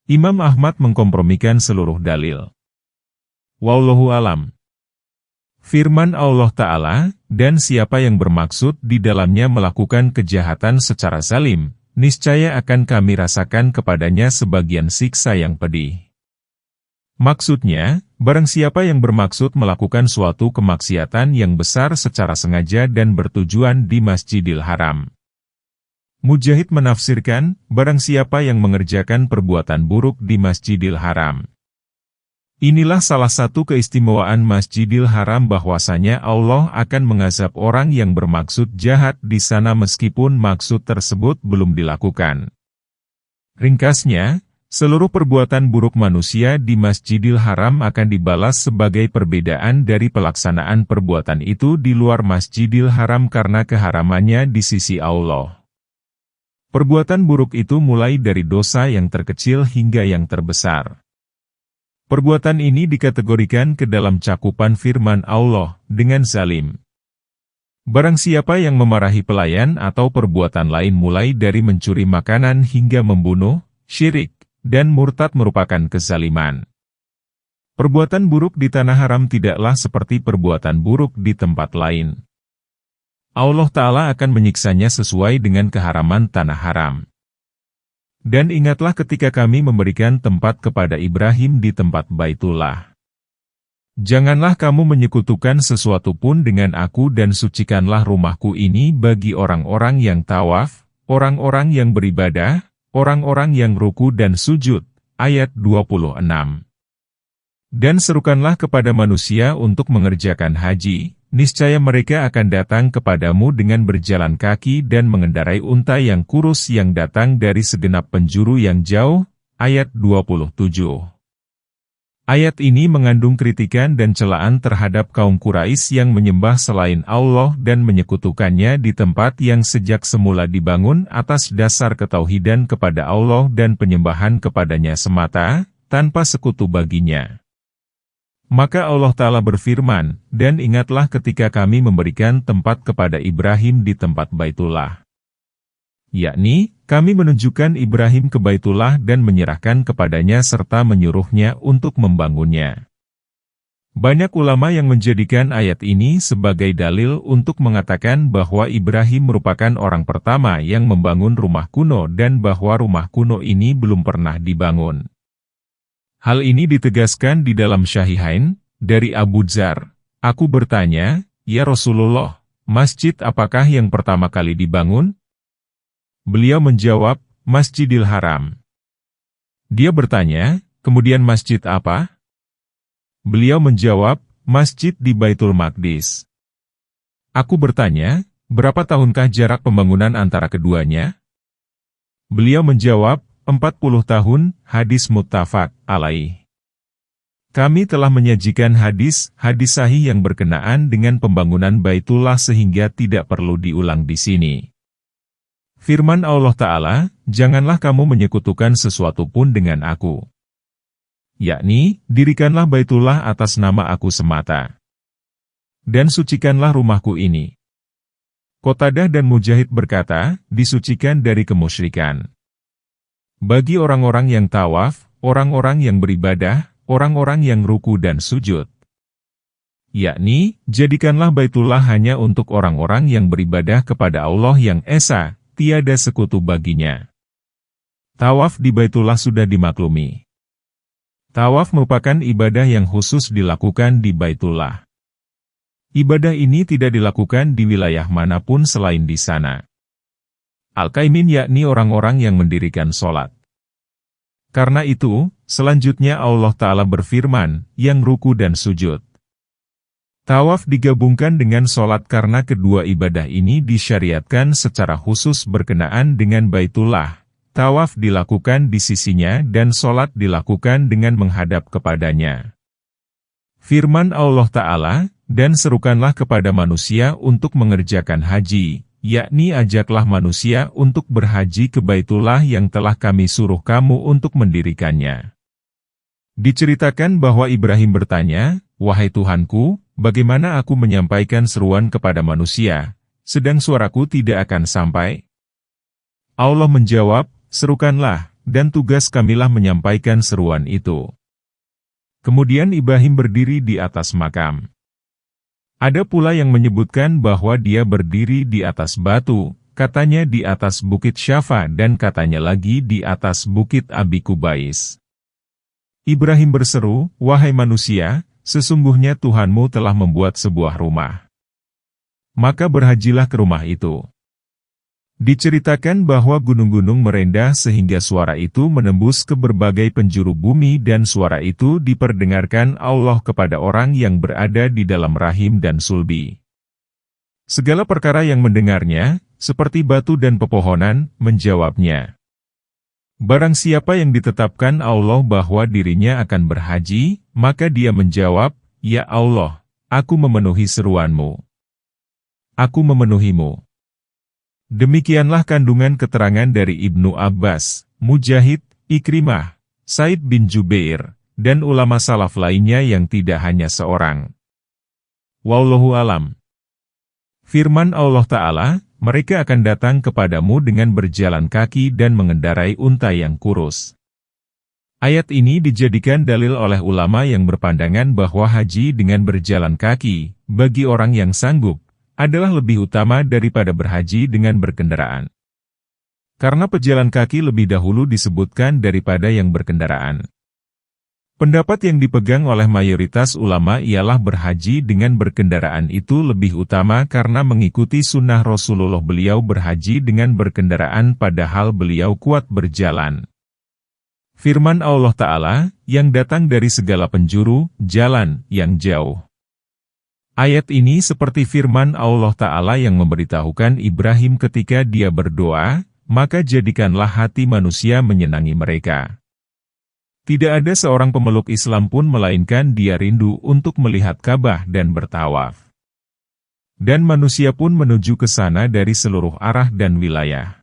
Imam Ahmad mengkompromikan seluruh dalil. Wallahu alam. Firman Allah Ta'ala, dan siapa yang bermaksud di dalamnya melakukan kejahatan secara zalim, niscaya akan kami rasakan kepadanya sebagian siksa yang pedih. Maksudnya, barang siapa yang bermaksud melakukan suatu kemaksiatan yang besar secara sengaja dan bertujuan di Masjidil Haram. Mujahid menafsirkan, barang siapa yang mengerjakan perbuatan buruk di Masjidil Haram. Inilah salah satu keistimewaan Masjidil Haram bahwasanya Allah akan mengazab orang yang bermaksud jahat di sana meskipun maksud tersebut belum dilakukan. Ringkasnya, seluruh perbuatan buruk manusia di Masjidil Haram akan dibalas sebagai perbedaan dari pelaksanaan perbuatan itu di luar Masjidil Haram karena keharamannya di sisi Allah. Perbuatan buruk itu mulai dari dosa yang terkecil hingga yang terbesar. Perbuatan ini dikategorikan ke dalam cakupan firman Allah, dengan zalim. Barang siapa yang memarahi pelayan atau perbuatan lain mulai dari mencuri makanan hingga membunuh, syirik, dan murtad merupakan kezaliman. Perbuatan buruk di tanah haram tidaklah seperti perbuatan buruk di tempat lain. Allah Ta'ala akan menyiksanya sesuai dengan keharaman tanah haram. Dan ingatlah ketika kami memberikan tempat kepada Ibrahim di tempat Baitullah. Janganlah kamu menyekutukan sesuatu pun dengan aku dan sucikanlah rumahku ini bagi orang-orang yang tawaf, orang-orang yang beribadah, orang-orang yang ruku dan sujud. Ayat 26. Dan serukanlah kepada manusia untuk mengerjakan haji. Niscaya mereka akan datang kepadamu dengan berjalan kaki dan mengendarai unta yang kurus yang datang dari segenap penjuru yang jauh. Ayat 27. Ayat ini mengandung kritikan dan celaan terhadap kaum Quraisy yang menyembah selain Allah dan menyekutukannya di tempat yang sejak semula dibangun atas dasar ketauhidan kepada Allah dan penyembahan kepadanya semata, tanpa sekutu baginya. Maka Allah Ta'ala berfirman, dan ingatlah ketika kami memberikan tempat kepada Ibrahim di tempat Baitullah. Yakni, kami menunjukkan Ibrahim ke Baitullah dan menyerahkan kepadanya serta menyuruhnya untuk membangunnya. Banyak ulama yang menjadikan ayat ini sebagai dalil untuk mengatakan bahwa Ibrahim merupakan orang pertama yang membangun rumah kuno dan bahwa rumah kuno ini belum pernah dibangun. Hal ini ditegaskan di dalam Syahihain, dari Abu Dzar. Aku bertanya, ya Rasulullah, masjid apakah yang pertama kali dibangun? Beliau menjawab, Masjidil Haram. Dia bertanya, kemudian masjid apa? Beliau menjawab, masjid di Baitul Maqdis. Aku bertanya, berapa tahunkah jarak pembangunan antara keduanya? Beliau menjawab, 40 tahun, hadis muttafaq alaih. Kami telah menyajikan hadis-hadis sahih yang berkenaan dengan pembangunan Baitullah sehingga tidak perlu diulang di sini. Firman Allah Ta'ala, janganlah kamu menyekutukan sesuatu pun dengan aku. Yakni, dirikanlah Baitullah atas nama aku semata. Dan sucikanlah rumahku ini. Qatadah dan Mujahid berkata, disucikan dari kemusyrikan. Bagi orang-orang yang tawaf, orang-orang yang beribadah, orang-orang yang ruku dan sujud. Yakni, jadikanlah Baitullah hanya untuk orang-orang yang beribadah kepada Allah yang esa, tiada sekutu baginya. Tawaf di Baitullah sudah dimaklumi. Tawaf merupakan ibadah yang khusus dilakukan di Baitullah. Ibadah ini tidak dilakukan di wilayah manapun selain di sana. Al-Qaimin yakni orang-orang yang mendirikan sholat. Karena itu, selanjutnya Allah Ta'ala berfirman, yang ruku dan sujud. Tawaf digabungkan dengan sholat karena kedua ibadah ini disyariatkan secara khusus berkenaan dengan Baitullah. Tawaf dilakukan di sisinya dan sholat dilakukan dengan menghadap kepadanya. Firman Allah Ta'ala, dan serukanlah kepada manusia untuk mengerjakan haji, yakni ajaklah manusia untuk berhaji ke Baitullah yang telah kami suruh kamu untuk mendirikannya. Diceritakan bahwa Ibrahim bertanya, wahai Tuhanku, bagaimana aku menyampaikan seruan kepada manusia, sedang suaraku tidak akan sampai? Allah menjawab, serukanlah, dan tugas kamilah menyampaikan seruan itu. Kemudian Ibrahim berdiri di atas makam. Ada pula yang menyebutkan bahwa dia berdiri di atas batu, katanya di atas bukit Syafa dan katanya lagi di atas bukit Abi Kubais. Ibrahim berseru, wahai manusia, sesungguhnya Tuhanmu telah membuat sebuah rumah. Maka berhajilah ke rumah itu. Diceritakan bahwa gunung-gunung merendah sehingga suara itu menembus ke berbagai penjuru bumi dan suara itu diperdengarkan Allah kepada orang yang berada di dalam rahim dan sulbi. Segala perkara yang mendengarnya, seperti batu dan pepohonan, menjawabnya. Barang siapa yang ditetapkan Allah bahwa dirinya akan berhaji, maka dia menjawab, ya Allah, aku memenuhi seruanmu. Aku memenuhimu. Demikianlah kandungan keterangan dari Ibnu Abbas, Mujahid, Ikrimah, Said bin Jubair, dan ulama salaf lainnya yang tidak hanya seorang. Wallahu alam. Firman Allah Ta'ala, mereka akan datang kepadamu dengan berjalan kaki dan mengendarai unta yang kurus. Ayat ini dijadikan dalil oleh ulama yang berpandangan bahwa haji dengan berjalan kaki, bagi orang yang sanggup, adalah lebih utama daripada berhaji dengan berkendaraan. Karena pejalan kaki lebih dahulu disebutkan daripada yang berkendaraan. Pendapat yang dipegang oleh mayoritas ulama ialah berhaji dengan berkendaraan itu lebih utama karena mengikuti sunnah Rasulullah beliau berhaji dengan berkendaraan padahal beliau kuat berjalan. Firman Allah Ta'ala, yang datang dari segala penjuru, jalan yang jauh. Ayat ini seperti firman Allah Ta'ala yang memberitahukan Ibrahim ketika dia berdoa, maka jadikanlah hati manusia menyenangi mereka. Tidak ada seorang pemeluk Islam pun melainkan dia rindu untuk melihat Ka'bah dan bertawaf. Dan manusia pun menuju ke sana dari seluruh arah dan wilayah.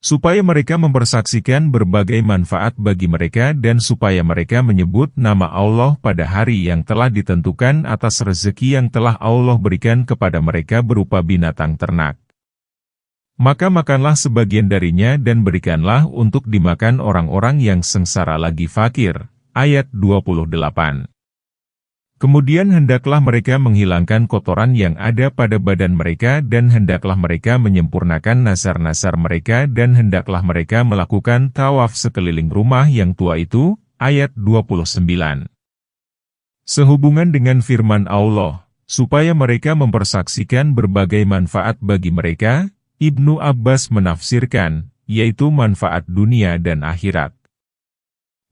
Supaya mereka mempersaksikan berbagai manfaat bagi mereka dan supaya mereka menyebut nama Allah pada hari yang telah ditentukan atas rezeki yang telah Allah berikan kepada mereka berupa binatang ternak. Maka makanlah sebagian darinya dan berikanlah untuk dimakan orang-orang yang sengsara lagi fakir. Ayat 28. Kemudian hendaklah mereka menghilangkan kotoran yang ada pada badan mereka dan hendaklah mereka menyempurnakan nasar-nasar mereka dan hendaklah mereka melakukan tawaf sekeliling rumah yang tua itu. Ayat 29. Sehubungan dengan firman Allah, supaya mereka mempersaksikan berbagai manfaat bagi mereka, Ibnu Abbas menafsirkan, yaitu manfaat dunia dan akhirat.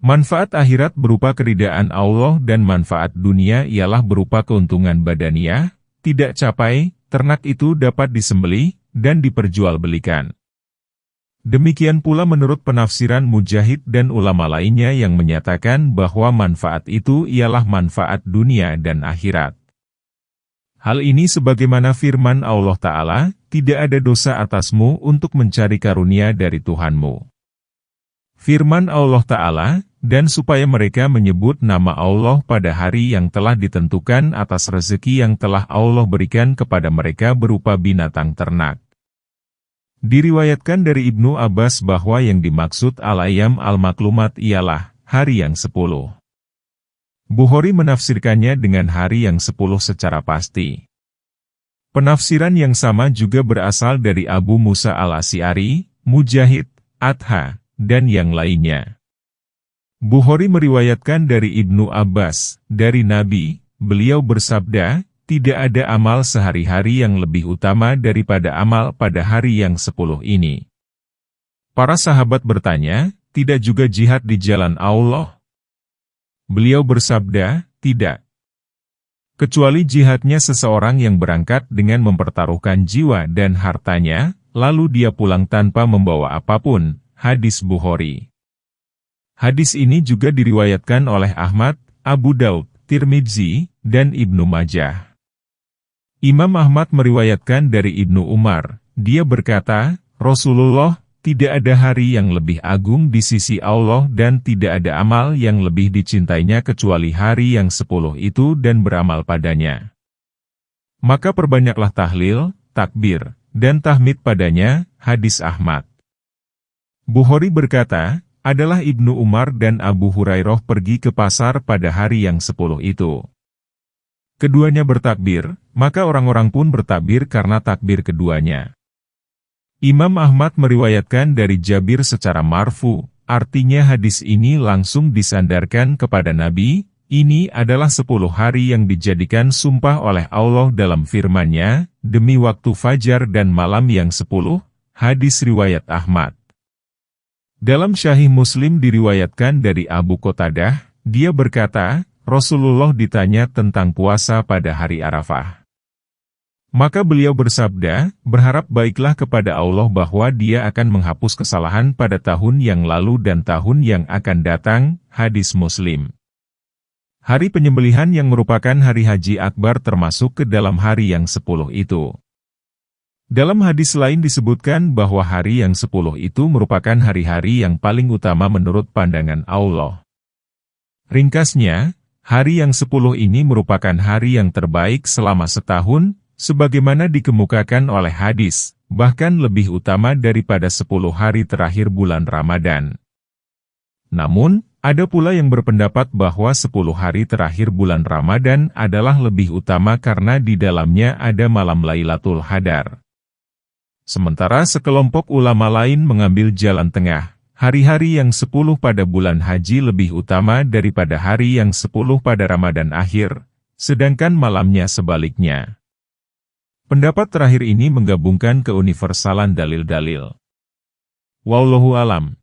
Manfaat akhirat berupa keridaan Allah dan manfaat dunia ialah berupa keuntungan badaniah, tidak capai, ternak itu dapat disembelih, dan diperjualbelikan. Demikian pula menurut penafsiran Mujahid dan ulama lainnya yang menyatakan bahwa manfaat itu ialah manfaat dunia dan akhirat. Hal ini sebagaimana firman Allah Ta'ala, tidak ada dosa atasmu untuk mencari karunia dari Tuhanmu. Firman Allah Ta'ala, dan supaya mereka menyebut nama Allah pada hari yang telah ditentukan atas rezeki yang telah Allah berikan kepada mereka berupa binatang ternak. Diriwayatkan dari Ibnu Abbas bahwa yang dimaksud al-ayyam al-maklumat ialah hari yang 10. Bukhari menafsirkannya dengan hari yang 10 secara pasti. Penafsiran yang sama juga berasal dari Abu Musa al-Asy'ari, Mujahid, Atha, dan yang lainnya. Bukhari meriwayatkan dari Ibnu Abbas, dari Nabi, beliau bersabda, tidak ada amal sehari-hari yang lebih utama daripada amal pada hari yang 10 ini. Para sahabat bertanya, tidak juga jihad di jalan Allah? Beliau bersabda, tidak. Kecuali jihadnya seseorang yang berangkat dengan mempertaruhkan jiwa dan hartanya, lalu dia pulang tanpa membawa apapun. Hadis Bukhari. Hadis ini juga diriwayatkan oleh Ahmad, Abu Daud, Tirmidzi, dan Ibnu Majah. Imam Ahmad meriwayatkan dari Ibnu Umar, dia berkata, Rasulullah, tidak ada hari yang lebih agung di sisi Allah dan tidak ada amal yang lebih dicintainya kecuali hari yang 10 itu dan beramal padanya. Maka perbanyaklah tahlil, takbir, dan tahmid padanya, hadis Ahmad. Bukhari berkata, adalah Ibnu Umar dan Abu Hurairah pergi ke pasar pada hari yang 10 itu. Keduanya bertakbir, maka orang-orang pun bertakbir karena takbir keduanya. Imam Ahmad meriwayatkan dari Jabir secara marfu, artinya hadis ini langsung disandarkan kepada Nabi, ini adalah 10 hari yang dijadikan sumpah oleh Allah dalam firman-Nya, demi waktu fajar dan malam yang 10, hadis riwayat Ahmad. Dalam Sahih Muslim diriwayatkan dari Abu Qatadah, dia berkata, Rasulullah ditanya tentang puasa pada hari Arafah. Maka beliau bersabda, berharap baiklah kepada Allah bahwa Dia akan menghapus kesalahan pada tahun yang lalu dan tahun yang akan datang, hadis Muslim. Hari penyembelihan yang merupakan hari Haji Akbar termasuk ke dalam hari yang 10 itu. Dalam hadis lain disebutkan bahwa hari yang 10 itu merupakan hari-hari yang paling utama menurut pandangan Allah. Ringkasnya, hari yang 10 ini merupakan hari yang terbaik selama setahun, sebagaimana dikemukakan oleh hadis, bahkan lebih utama daripada 10 hari terakhir bulan Ramadan. Namun, ada pula yang berpendapat bahwa 10 hari terakhir bulan Ramadan adalah lebih utama karena di dalamnya ada malam Lailatul Qadar. Sementara sekelompok ulama lain mengambil jalan tengah. Hari-hari yang 10 pada bulan haji lebih utama daripada hari yang 10 pada Ramadan akhir, sedangkan malamnya sebaliknya. Pendapat terakhir ini menggabungkan keuniversalan dalil-dalil. Wallahu alam.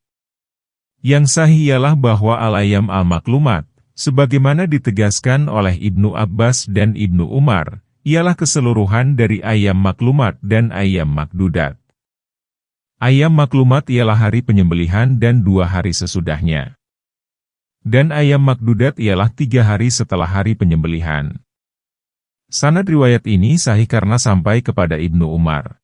Yang sahih ialah bahwa al-ayyam al-maklumat, sebagaimana ditegaskan oleh Ibnu Abbas dan Ibnu Umar, ialah keseluruhan dari ayyam maklumat dan ayyam makdudat. Ayyam maklumat ialah hari penyembelihan dan 2 hari sesudahnya. Dan ayyam makdudat ialah 3 hari setelah hari penyembelihan. Sanad riwayat ini sahih karena sampai kepada Ibnu Umar.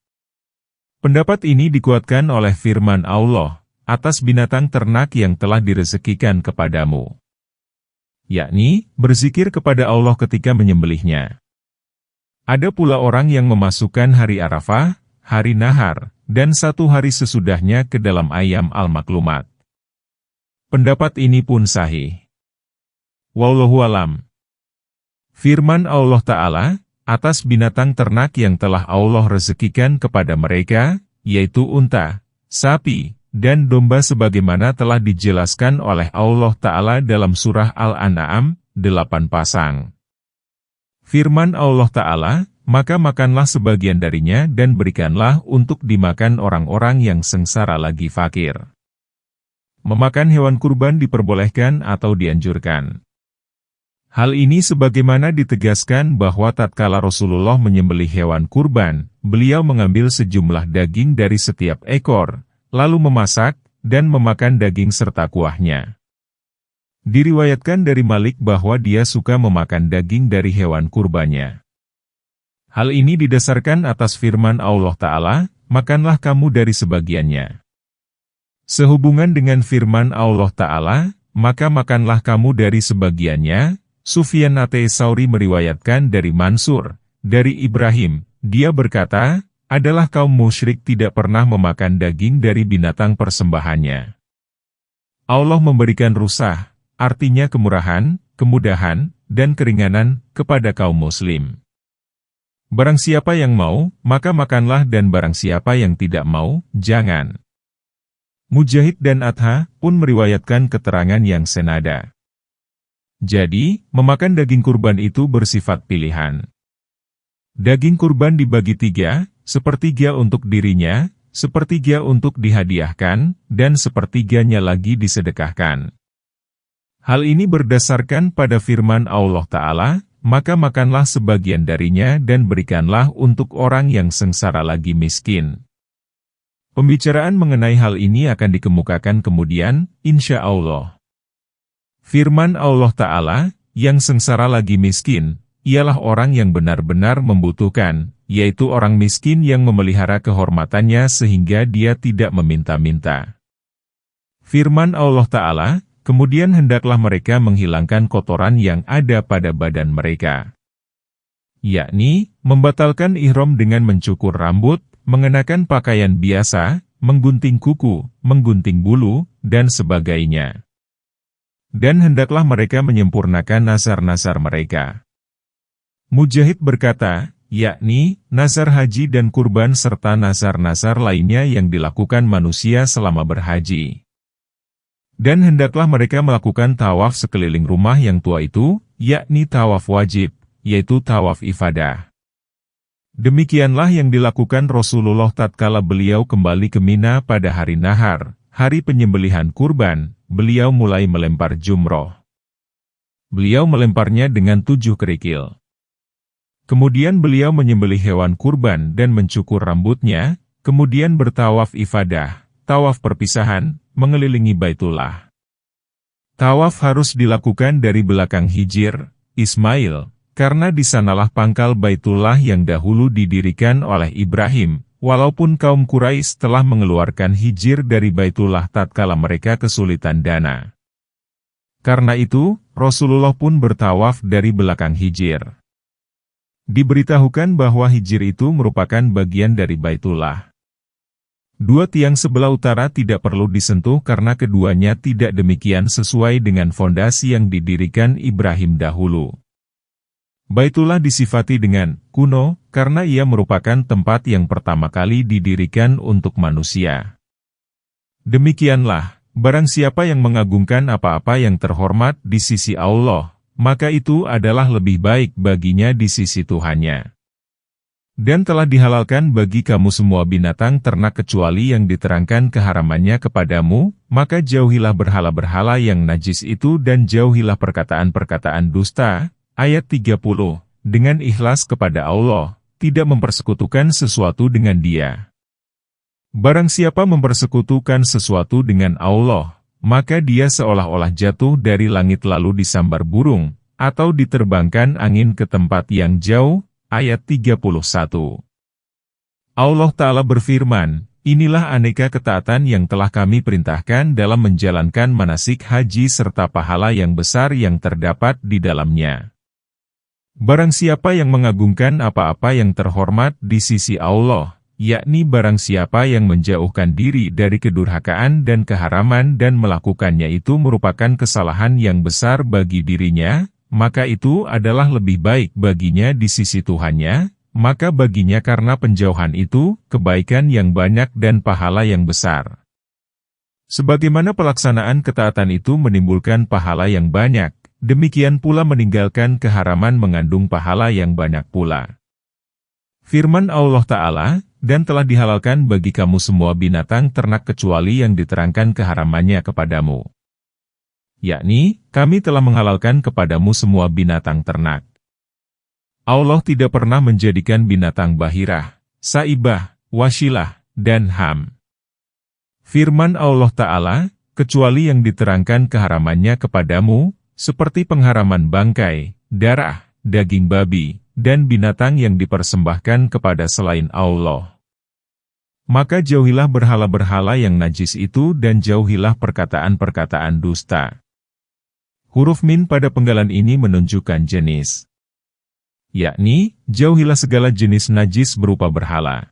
Pendapat ini dikuatkan oleh firman Allah, atas binatang ternak yang telah direzekikan kepadamu. Yakni, berzikir kepada Allah ketika menyembelihnya. Ada pula orang yang memasukkan hari Arafah, hari Nahar, dan 1 hari sesudahnya ke dalam ayyam al-maklumat. Pendapat ini pun sahih. Wallahu alam. Firman Allah Ta'ala, atas binatang ternak yang telah Allah rezekikan kepada mereka, yaitu unta, sapi, dan domba sebagaimana telah dijelaskan oleh Allah Ta'ala dalam surah Al-An'am, 8 pasang. Firman Allah Ta'ala, maka makanlah sebagian darinya dan berikanlah untuk dimakan orang-orang yang sengsara lagi fakir. Memakan hewan kurban diperbolehkan atau dianjurkan. Hal ini sebagaimana ditegaskan bahwa tatkala Rasulullah menyembelih hewan kurban, beliau mengambil sejumlah daging dari setiap ekor, lalu memasak, dan memakan daging serta kuahnya. Diriwayatkan dari Malik bahwa dia suka memakan daging dari hewan kurbannya. Hal ini didasarkan atas firman Allah Ta'ala, makanlah kamu dari sebagiannya. Sehubungan dengan firman Allah Ta'ala, maka makanlah kamu dari sebagiannya, Sufyan Ats-Tsauri meriwayatkan dari Mansur, dari Ibrahim, dia berkata, adalah kaum musyrik tidak pernah memakan daging dari binatang persembahannya. Allah memberikan rusah, artinya kemurahan, kemudahan, dan keringanan, kepada kaum muslim. Barang siapa yang mau, maka makanlah dan barang siapa yang tidak mau, jangan. Mujahid dan Atha pun meriwayatkan keterangan yang senada. Jadi, memakan daging kurban itu bersifat pilihan. Daging kurban dibagi 3, sepertiga untuk dirinya, sepertiga untuk dihadiahkan, dan sepertiganya lagi disedekahkan. Hal ini berdasarkan pada firman Allah Ta'ala, maka makanlah sebagian darinya dan berikanlah untuk orang yang sengsara lagi miskin. Pembicaraan mengenai hal ini akan dikemukakan kemudian, insya Allah. Firman Allah Ta'ala, yang sengsara lagi miskin, ialah orang yang benar-benar membutuhkan, yaitu orang miskin yang memelihara kehormatannya sehingga dia tidak meminta-minta. Firman Allah Ta'ala, kemudian hendaklah mereka menghilangkan kotoran yang ada pada badan mereka. Yakni, membatalkan ihram dengan mencukur rambut, mengenakan pakaian biasa, menggunting kuku, menggunting bulu, dan sebagainya. Dan hendaklah mereka menyempurnakan nazar-nazar mereka. Mujahid berkata, yakni, nazar haji dan kurban serta nazar-nazar lainnya yang dilakukan manusia selama berhaji. Dan hendaklah mereka melakukan tawaf sekeliling rumah yang tua itu, yakni tawaf wajib, yaitu tawaf ifadah. Demikianlah yang dilakukan Rasulullah tatkala beliau kembali ke Mina pada hari Nahar, hari penyembelihan kurban, beliau mulai melempar jumroh. Beliau melemparnya dengan 7 kerikil. Kemudian beliau menyembelih hewan kurban dan mencukur rambutnya, kemudian bertawaf ifadah, tawaf perpisahan, mengelilingi Baitullah. Tawaf harus dilakukan dari belakang Hijir, Ismail, karena di sanalah pangkal Baitullah yang dahulu didirikan oleh Ibrahim, walaupun kaum Quraisy telah mengeluarkan Hijir dari Baitullah tatkala mereka kesulitan dana. Karena itu, Rasulullah pun bertawaf dari belakang Hijir. Diberitahukan bahwa Hijir itu merupakan bagian dari Baitullah. 2 tiang sebelah utara tidak perlu disentuh karena keduanya tidak demikian sesuai dengan fondasi yang didirikan Ibrahim dahulu. Baitullah disifati dengan kuno karena ia merupakan tempat yang pertama kali didirikan untuk manusia. Demikianlah, barang siapa yang mengagungkan apa-apa yang terhormat di sisi Allah, maka itu adalah lebih baik baginya di sisi Tuhannya. Dan telah dihalalkan bagi kamu semua binatang ternak kecuali yang diterangkan keharamannya kepadamu, maka jauhilah berhala-berhala yang najis itu dan jauhilah perkataan-perkataan dusta. Ayat 30, dengan ikhlas kepada Allah, tidak mempersekutukan sesuatu dengan Dia. Barang siapa mempersekutukan sesuatu dengan Allah, maka dia seolah-olah jatuh dari langit lalu disambar burung, atau diterbangkan angin ke tempat yang jauh. Ayat 31. Allah Ta'ala berfirman, inilah aneka ketaatan yang telah kami perintahkan dalam menjalankan manasik haji serta pahala yang besar yang terdapat di dalamnya. Barang siapa yang mengagungkan apa-apa yang terhormat di sisi Allah, yakni barang siapa yang menjauhkan diri dari kedurhakaan dan keharaman dan melakukannya itu merupakan kesalahan yang besar bagi dirinya, maka itu adalah lebih baik baginya di sisi Tuhannya, maka baginya karena penjauhan itu, kebaikan yang banyak dan pahala yang besar. Sebagaimana pelaksanaan ketaatan itu menimbulkan pahala yang banyak, demikian pula meninggalkan keharaman mengandung pahala yang banyak pula. Firman Allah Ta'ala, dan telah dihalalkan bagi kamu semua binatang ternak kecuali yang diterangkan keharamannya kepadamu. Yakni, kami telah menghalalkan kepadamu semua binatang ternak. Allah tidak pernah menjadikan binatang bahirah, saibah, wasilah, dan ham. Firman Allah Ta'ala, kecuali yang diterangkan keharamannya kepadamu, seperti pengharaman bangkai, darah, daging babi, dan binatang yang dipersembahkan kepada selain Allah. Maka jauhilah berhala-berhala yang najis itu dan jauhilah perkataan-perkataan dusta. Huruf min pada penggalan ini menunjukkan jenis, yakni, jauhilah segala jenis najis berupa berhala.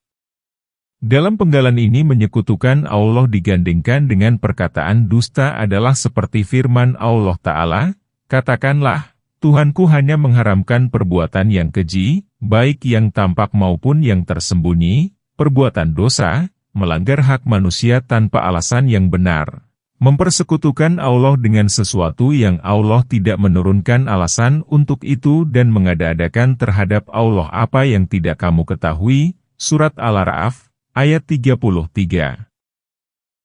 Dalam penggalan ini menyekutukan Allah digandingkan dengan perkataan dusta adalah seperti firman Allah Ta'ala, katakanlah, Tuhanku hanya mengharamkan perbuatan yang keji, baik yang tampak maupun yang tersembunyi, perbuatan dosa, melanggar hak manusia tanpa alasan yang benar. Mempersekutukan Allah dengan sesuatu yang Allah tidak menurunkan alasan untuk itu dan mengada-adakan terhadap Allah apa yang tidak kamu ketahui. Surat Al-A'raf, ayat 33.